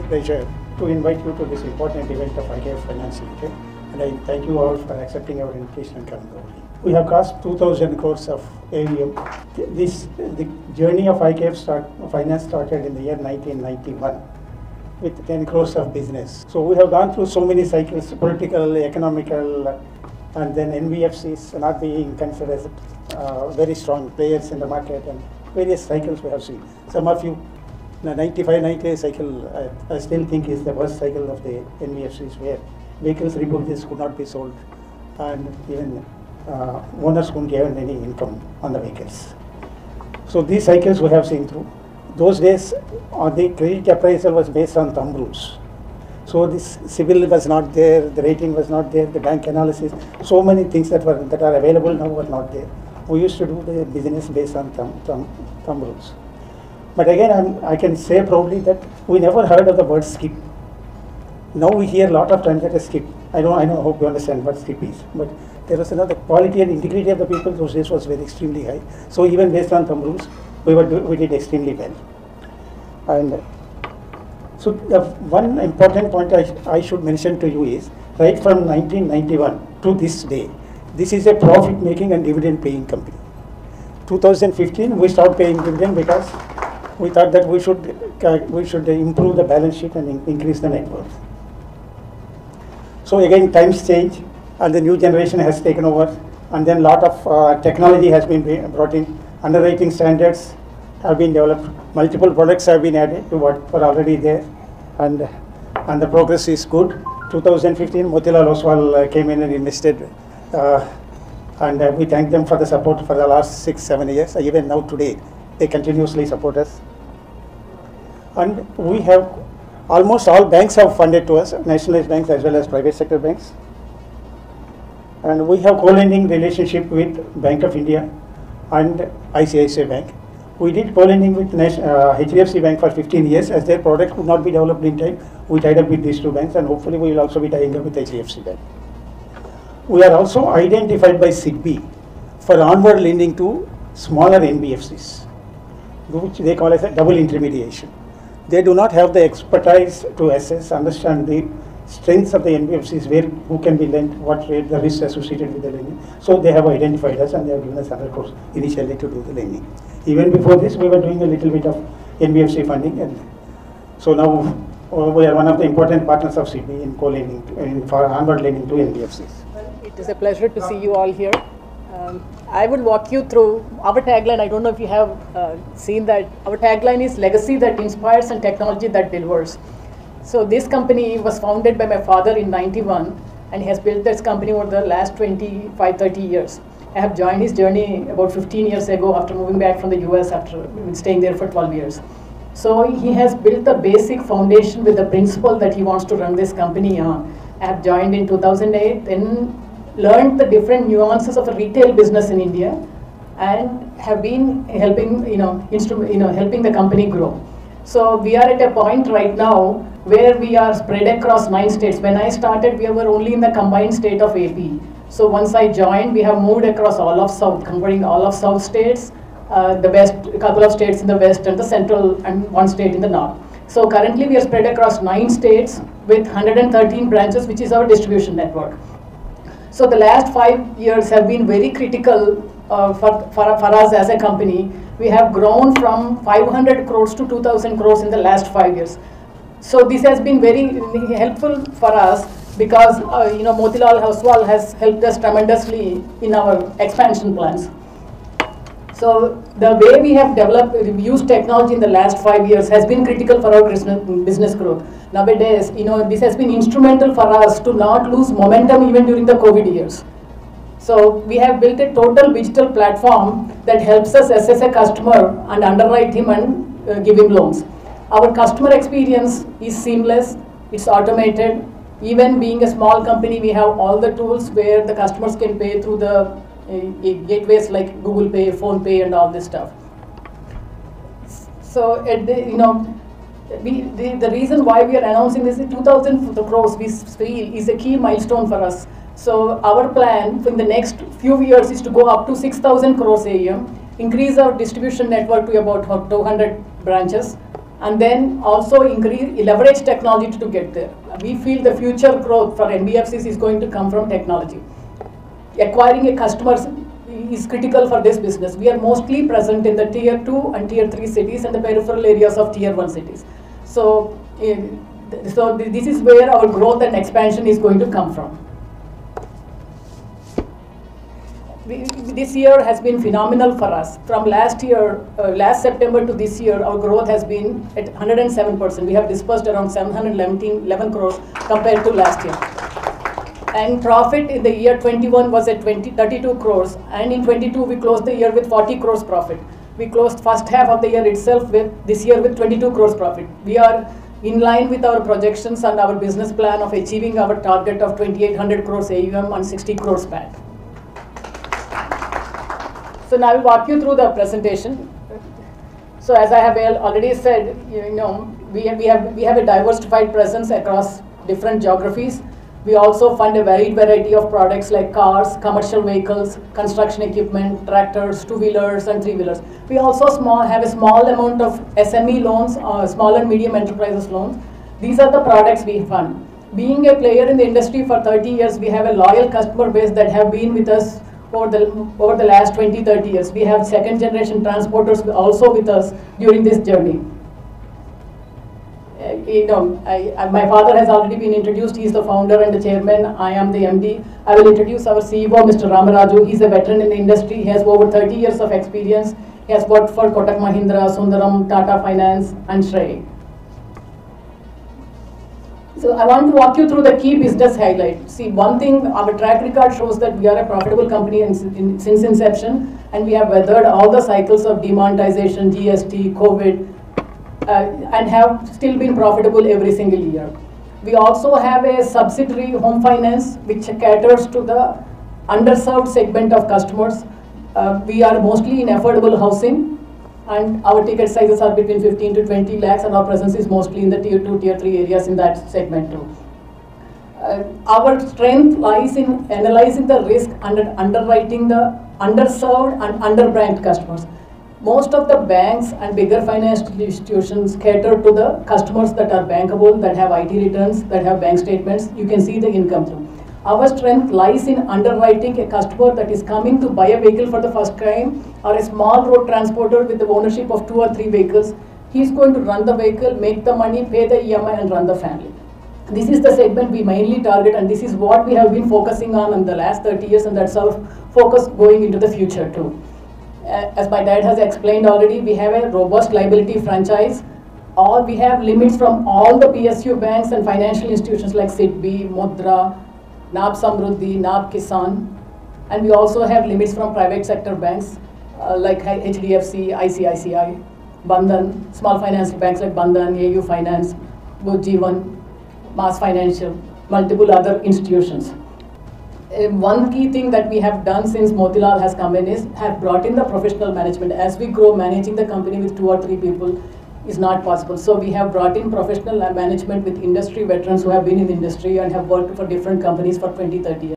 pleasure to invite you to this important event of IKF Finance Limited, and I thank you all for accepting our invitation and coming over here. We have crossed 2,000 crores of AUM. The journey of IKF Finance started in the year 1991 with 10 crores of business. So we have gone through so many cycles, political, economical, and then NBFCs not being considered as very strong players in the market, and various cycles we have seen. Some of you, the 95-98 cycle, I still think is the worst cycle of the NBFCs, where vehicles repurchased could not be sold, and even owners couldn't get any income on the vehicles. So these cycles we have seen through. Those days, the credit appraisal was based on thumb rules. So this CIBIL was not there, the rating was not there, the bank analysis, so many things that are available now were not there. We used to do the business based on thumb rules. But again, I can say proudly that we never heard of the word skip. Now we hear a lot of times that a skip. I hope you understand what skip is. But there was another quality and integrity of the people those days was extremely high. So even based on thumb rules, we did extremely well. And so one important point I should mention to you is, right from 1991 to this day, this is a profit-making and dividend-paying company. 2015, we stopped paying dividend because we thought that we should improve the balance sheet and increase the net worth. So again, times change, and the new generation has taken over, and then a lot of technology has been brought in. Underwriting standards have been developed. Multiple products have been added to what were already there, and the progress is good. 2015, Motilal Oswal came in and invested, and we thank them for the support for the last 6-7 years. Even now today, they continuously support us. And we have almost all banks have funded to us, nationalized banks as well as private sector banks. And we have co-lending relationship with Bank of India and ICICI Bank. We did co-lending with HDFC Bank for 15 years. As their product could not be developed in time, we tied up with these two banks, and hopefully we will also be tying up with HDFC Bank. We are also identified by SIDBI for onward lending to smaller NBFCs, which they call as a double intermediation. They do not have the expertise to assess, understand the strengths of the NBFCs, who can be lent, what rate, the risks associated with the lending. So they have identified us, and they have given us 100 crores initially to do the lending. Even before this, we were doing a little bit of NBFC funding, and so now we are one of the important partners of SIDBI in co-lending, for onward lending to NBFCs. Well, it is a pleasure to see you all here. I will walk you through our tagline. I don't know if you have seen that. Our tagline is legacy that inspires and technology that delivers. So this company was founded by my father in '91, and he has built this company over the last 25-30 years. I have joined his journey about 15 years ago after moving back from the US after staying there for 12 years. So he has built the basic foundation with the principle that he wants to run this company on. I have joined in 2008 and learned the different nuances of a retail business in India, and have been helping, helping the company grow. So we are at a point right now where we are spread across 9 states. When I started, we were only in the combined state of AP. So once I joined, we have moved across all of South, covering all of South states, the West, a couple of states in the West, and the Central, and 1 state in the North. So currently we are spread across 9 states with 113 branches, which is our distribution network. So the last 5 years have been very critical for us as a company. We have grown from 500 crores to 2,000 crores in the last 5 years. So this has been very helpful for us because Motilal Oswal has helped us tremendously in our expansion plans. So the way we have used technology in the last 5 years has been critical for our business growth. Nowadays, this has been instrumental for us to not lose momentum even during the COVID years. So we have built a total digital platform that helps us assess a customer and underwrite him and give him loans. Our customer experience is seamless, it's automated. Even being a small company, we have all the tools where the customers can pay through the gateways like Google Pay, Phone Pay, and all this stuff. So the reason why we are announcing this is 2,000 crores we feel is a key milestone for us. So our plan in the next few years is to go up to 6,000 crores AUM, increase our distribution network to about 200 branches, and then also leverage technology to get there. We feel the future growth for NBFCs is going to come from technology. Acquiring a customer is critical for this business. We are mostly present in the tier 2 and tier 3 cities and the peripheral areas of tier 1 cities. So this is where our growth and expansion is going to come from. This year has been phenomenal for us. From last year, last September to this year, our growth has been at 107%. We have disbursed around 711 crores compared to last year. And profit in the year 21 was at 32 crores. And in 22, we closed the year with 40 crores profit. We closed first half of the year itself this year with 22 crores profit. We are in line with our projections and our business plan of achieving our target of 2,800 crores AUM and 60 crores PAT. So now I will walk you through the presentation. So as I have already said, we have a diversified presence across different geographies. We also fund a varied variety of products like cars, commercial vehicles, construction equipment, tractors, two-wheelers and three-wheelers. We also have a small amount of SME loans, small and medium enterprises loans. These are the products we fund. Being a player in the industry for 30 years, we have a loyal customer base that have been with us over the last 20-30 years. We have second generation transporters also with us during this journey. My father has already been introduced. He is the founder and the chairman. I am the MD. I will introduce our CEO, Mr. Ramaraju. He is a veteran in the industry. He has over 30 years of experience. He has worked for Kotak Mahindra, Sundaram, Tata Finance and Shrey. So I want to walk you through the key business highlights. See, one thing, our track record shows that we are a profitable company since inception, and we have weathered all the cycles of demonetization, GST, COVID, and have still been profitable every single year. We also have a subsidiary, Home Finance, which caters to the underserved segment of customers. We are mostly in affordable housing, and our ticket sizes are between 15 to 20 lakhs, and our presence is mostly in the tier 2, tier 3 areas in that segment too. Our strength lies in analyzing the risk and underwriting the underserved and underbanked customers. Most of the banks and bigger financial institutions cater to the customers that are bankable, that have IT returns, that have bank statements. You can see the income through. Our strength lies in underwriting a customer that is coming to buy a vehicle for the first time, or a small road transporter with the ownership of 2 or 3 vehicles. He's going to run the vehicle, make the money, pay the EMI and run the family. This is the segment we mainly target, and this is what we have been focusing on in the last 30 years, and that's our focus going into the future too. As my dad has explained already, we have a robust liability franchise. We have limits from all the PSU banks and financial institutions like SIDBI, Mudra, NAB Samruddhi, NAB Kisan, and we also have limits from private sector banks like HDFC, ICICI, Bandhan, small finance banks like Bandhan, AU Finance, Ujjivan, Mass Financial, multiple other institutions. One key thing that we have done since Motilal has come in is have brought in the professional management. As we grow, managing the company with 2 or 3 people is not possible. So we have brought in professional management with industry veterans who have been in the industry and have worked for different companies for 20-30 years.